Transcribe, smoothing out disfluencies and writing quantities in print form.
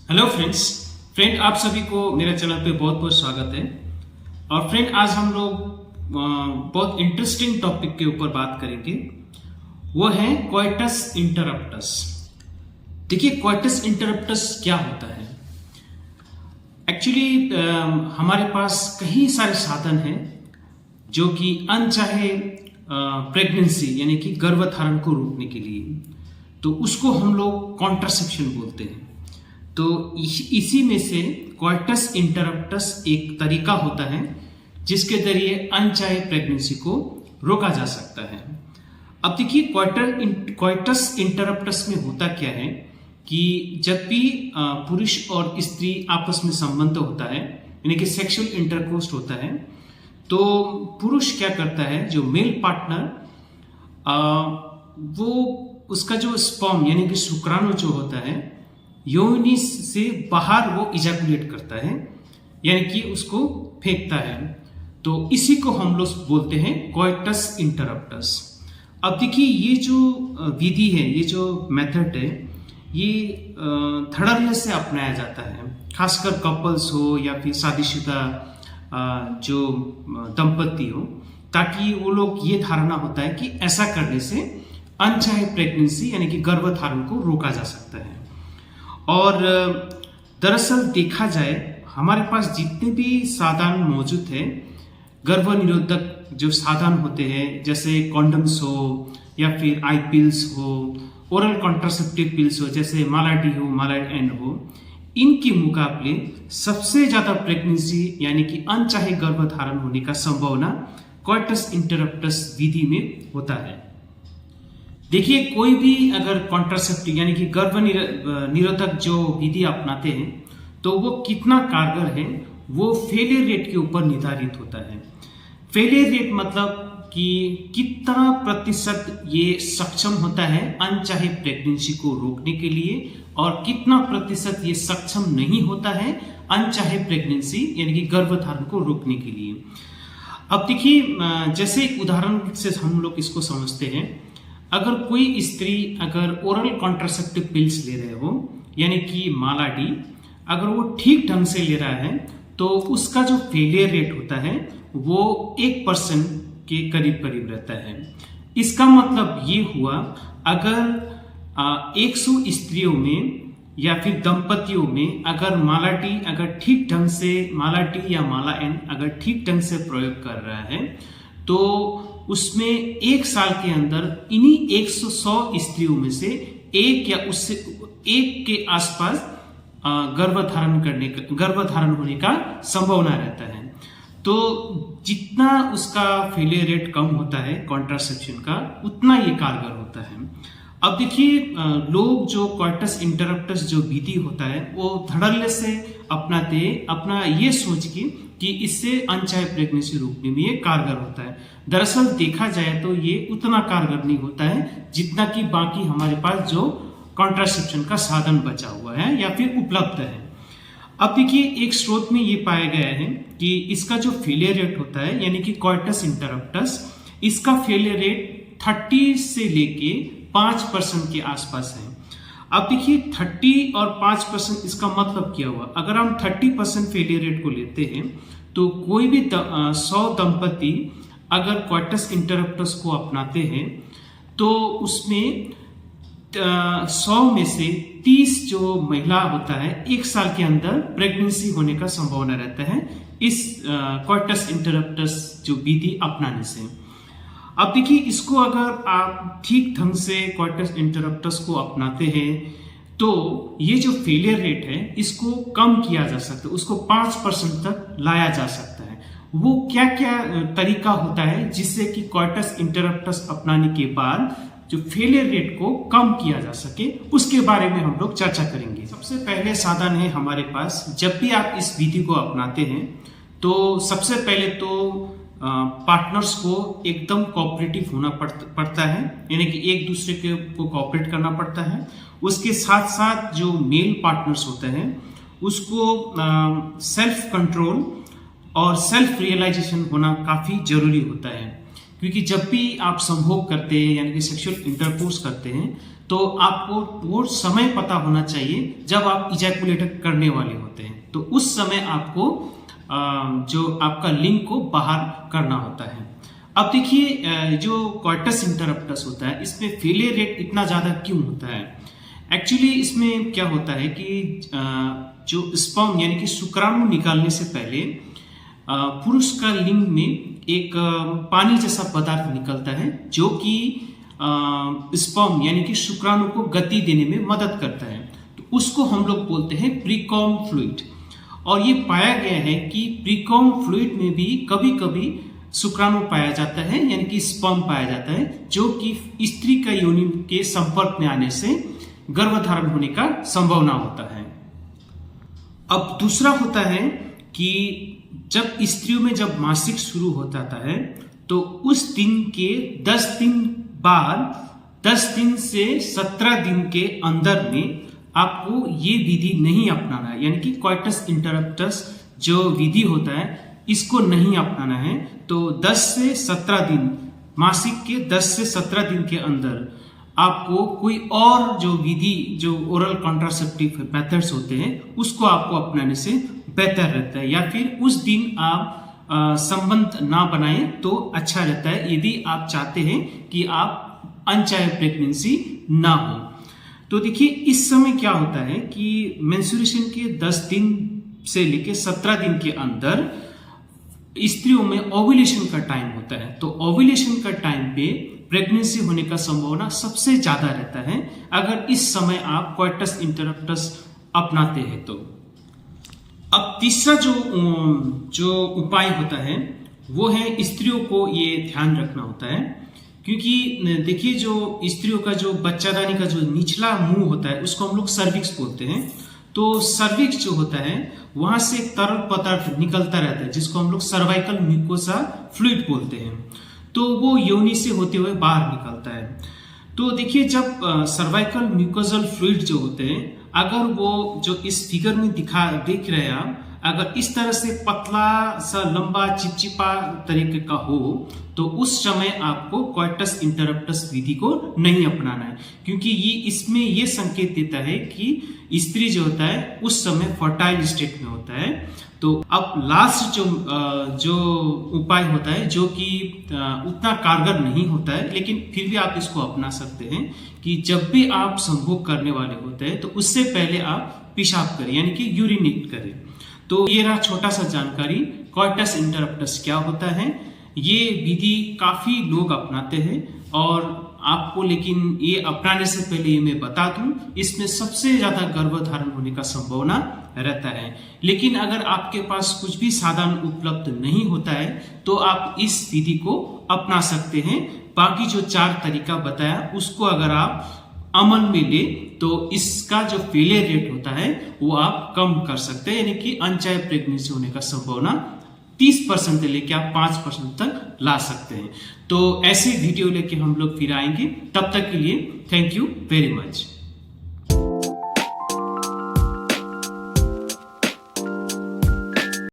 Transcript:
Hello friend आप सभी को मेरे चैनल पे बहुत बहुत स्वागत है। और फ्रेंड आज हम लोग बहुत इंटरेस्टिंग टॉपिक के ऊपर बात करेंगे, वो है कोइटस इंटरप्टस। देखिए कोइटस इंटरप्टस क्या होता है। एक्चुअली हमारे पास कई सारे साधन हैं जो कि अनचाहे प्रेगनेंसी यानी कि गर्भधारण को रोकने के लिए, तो उसको हम लोग कॉन्ट्रासेप्शन बोलते हैं। तो इसी में से कोइटस इंटरप्टस एक तरीका होता है जिसके जरिए अनचाहे प्रेगनेंसी को रोका जा सकता है। अब देखिए कोइटस इंटरप्टस में होता क्या है कि जब भी पुरुष और स्त्री आपस में संबंध होता है यानी कि सेक्सुअल इंटरकोर्स होता है, तो पुरुष क्या करता है, जो मेल पार्टनर वो उसका जो स्पर्म यानी कि शुक्राणु जो होता है योनि से बाहर वो इजैकुलेट करता है यानी कि उसको फेंकता है। तो इसी को हम लोग बोलते हैं कोइटस इंटरप्टस। अब देखिए ये जो विधि है, ये जो मेथड है, ये धड़ल्ले से अपनाया जाता है, खासकर कपल्स हो या फिर शादीशुदा जो दंपति हो, ताकि वो लोग ये धारणा होता है कि ऐसा करने से अनचाहे प्रेगनेंसी यानी कि गर्भधारण को रोका जा सकता है। और दरअसल देखा जाए हमारे पास जितने भी साधन मौजूद है, गर्भ निरोधक जो साधन होते हैं, जैसे कॉन्डम्स हो या फिर आई पिल्स हो, ओरल कॉन्ट्रासेप्टिव पिल्स हो, जैसे मालाडी हो, मालाड एंड हो, इनके मुकाबले सबसे ज्यादा प्रेगनेंसी यानी कि अनचाहे गर्भधारण होने का संभावना कोइटस इंटरप्टस विधि में होता है। देखिए कोई भी अगर कॉन्ट्रासेप्टिव यानी कि गर्भ निरोधक जो विधि अपनाते हैं तो वो कितना कारगर है वो फेलियर रेट के ऊपर निर्धारित होता है। फेलियर रेट मतलब कि कितना प्रतिशत ये सक्षम होता है अनचाहे प्रेगनेंसी को रोकने के लिए, और कितना प्रतिशत ये सक्षम नहीं होता है अनचाहे प्रेगनेंसी यानी कि गर्भधारण को रोकने के लिए। अब देखिए जैसे एक उदाहरण से हम लोग इसको समझते हैं। अगर कोई स्त्री अगर ओरल कॉन्ट्रासेप्टिव पिल्स ले रहे हो यानी कि मालाडी, अगर वो ठीक ढंग से ले रहा है तो उसका जो फेलियर रेट होता है वो 1% के करीब करीब रहता है। इसका मतलब ये हुआ, अगर 100 स्त्रियों में या फिर दंपतियों में अगर मालाडी अगर ठीक ढंग से मालाडी या माला एन अगर ठीक ढंग से प्रयोग कर रहा है, तो उसमें एक साल के अंदर इन्हीं 100 स्त्रियों में से एक या उससे एक के आसपास गर्भधारण होने का संभावना रहता है। तो जितना उसका फेलियर रेट कम होता है कॉन्ट्रासेप्शन का, उतना ये कारगर होता है। अब देखिए लोग जो कोइटस इंटरप्टस जो विधि होता है वो धड़ल्ले से अपनाते अपना ये सोच कि इससे अनचाहे प्रेगनेंसी रोकने में ये कारगर होता है। दरअसल देखा जाए तो ये उतना कारगर नहीं होता है जितना कि बाकी हमारे पास जो कॉन्ट्रासेप्शन का साधन बचा हुआ है या फिर उपलब्ध है। अब देखिए एक स्रोत में ये पाया गया है कि इसका जो फेलियर रेट होता है यानी कि कोइटस इंटरप्टस, इसका फेलियर रेट 30 से लेके 5% के आसपास है। अब देखिए 30 और 5% इसका मतलब क्या हुआ। अगर हम 30% फेलियर रेट को लेते हैं तो कोई भी 100 दंपति अगर कोइटस इंटरप्टस को अपनाते हैं तो उसमें 100 में से 30 जो महिला होता है एक साल के अंदर प्रेगनेंसी होने का संभावना रहता है इस कोइटस इंटरप्टस जो विधि अपनाने से। अब देखिए इसको अगर आप ठीक ढंग से कोइटस इंटरप्टस को अपनाते हैं तो ये जो फेलियर रेट है इसको कम किया जा सकता है, उसको 5% तक लाया जा सकता है। वो क्या क्या तरीका होता है जिससे कि कोइटस इंटरप्टस अपनाने के बाद जो फेलियर रेट को कम किया जा सके, उसके बारे में हम लोग चर्चा करेंगे। सबसे पहले साधन है हमारे पास, जब भी आप इस विधि को अपनाते हैं तो सबसे पहले तो पार्टनर्स को एकदम कोऑपरेटिव होना पड़ता है, यानी कि एक दूसरे को कोऑपरेट करना पड़ता है। उसके साथ साथ जो मेल पार्टनर्स होते हैं उसको सेल्फ कंट्रोल और सेल्फ रियलाइजेशन होना काफ़ी जरूरी होता है, क्योंकि जब भी आप संभोग करते हैं यानी कि सेक्सुअल इंटरकोर्स करते हैं तो आपको वो समय पता होना चाहिए जब आप इजैकुलेट करने वाले होते हैं, तो उस समय आपको जो आपका लिंग को बाहर करना होता है। अब देखिए जो कॉर्टस इंटरप्टस होता है इसमें फेलियर रेट इतना ज़्यादा क्यों होता है? एक्चुअली इसमें क्या होता है कि जो स्पर्म यानी कि शुक्राणु निकालने से पहले पुरुष का लिंग में एक पानी जैसा पदार्थ निकलता है जो कि स्पर्म यानी कि शुक्राणु को गति देने में मदद करता है, तो उसको हम लोग बोलते हैं प्रीकॉम फ्लूइड। और ये पाया गया है कि प्रीकॉम फ्लूइड में भी कभी कभी शुक्राणु पाया जाता है यानी कि स्पर्म पाया जाता है, जो कि स्त्री का योनि के संपर्क में आने से गर्भधारण होने का संभावना होता है। अब दूसरा होता है कि जब स्त्रियों में जब मासिक शुरू हो जाता है तो उस दिन के 10 दिन बाद 10 दिन से 17 दिन के अंदर में आपको ये विधि नहीं अपनाना है, यानी कि कॉइटस इंटरप्टस जो विधि होता है इसको नहीं अपनाना है। तो 10 से 17 दिन, मासिक के 10 से 17 दिन के अंदर आपको कोई और जो विधि, जो ओरल कॉन्ट्रासेप्टिव मेथड्स होते हैं उसको आपको अपनाने से बेहतर रहता है, या फिर उस दिन आप संबंध ना बनाएं तो अच्छा रहता है, यदि आप चाहते हैं कि आप अनचाहे प्रेगनेंसी ना हो। तो देखिए इस समय क्या होता है कि मेंस्ट्रुएशन के 10 दिन से लेकर 17 दिन के अंदर स्त्रियों में ओव्यूलेशन का टाइम होता है, तो ओव्यूलेशन का टाइम पे प्रेगनेंसी होने का संभावना सबसे ज्यादा रहता है अगर इस समय आप कॉइटस इंटरप्टस अपनाते हैं तो। अब तीसरा जो उपाय होता है वो है स्त्रियों को ये ध्यान रखना होता है, क्योंकि देखिए जो स्त्रियों का जो बच्चादानी का जो निचला मुंह होता है उसको हम लोग सर्विक्स बोलते हैं। तो सर्विक्स जो होता है वहां से एक तरल पदार्थ निकलता रहता है जिसको हम लोग सर्वाइकल म्यूकोसा फ्लूइड बोलते हैं, तो वो योनि से होते हुए बाहर निकलता है। तो देखिए जब सर्वाइकल म्यूकोजल फ्लूइड जो होते हैं, अगर वो जो इस फिगर में दिख रहे हैं आप, अगर इस तरह से पतला सा लंबा चिपचिपा तरीके का हो तो उस समय आपको कॉइटस इंटरप्टस विधि को नहीं अपनाना है, क्योंकि ये इसमें ये संकेत देता है कि स्त्री जो होता है उस समय फर्टाइल स्टेट में होता है। तो अब लास्ट जो उपाय होता है जो कि उतना कारगर नहीं होता है, लेकिन फिर भी आप इसको अपना सकते हैं कि जब भी आप संभोग करने वाले होते हैं तो उससे पहले आप पेशाब करें, यानी कि यूरिनेट करें। तो ये रहा छोटा सा जानकारी कॉइटस इंटरप्टस क्या होता है। ये विधि काफी लोग अपनाते हैं और आपको, लेकिन ये अपनाने से पहले ये मैं बता दूं, इसमें सबसे ज्यादा गर्भधारण होने का संभावना रहता है। लेकिन अगर आपके पास कुछ भी साधन उपलब्ध नहीं होता है तो आप इस विधि को अपना सकते हैं। बाकी जो 4 तरीका बताया उसको अगर आप अमल में ले तो इसका जो फेलियर रेट होता है वो आप कम कर सकते हैं, यानी कि अनचाहे प्रेगनेंसी होने का संभावना 30% से लेकर आप 5% तक ला सकते हैं। तो ऐसे वीडियो लेके हम लोग फिर आएंगे, तब तक के लिए थैंक यू वेरी मच।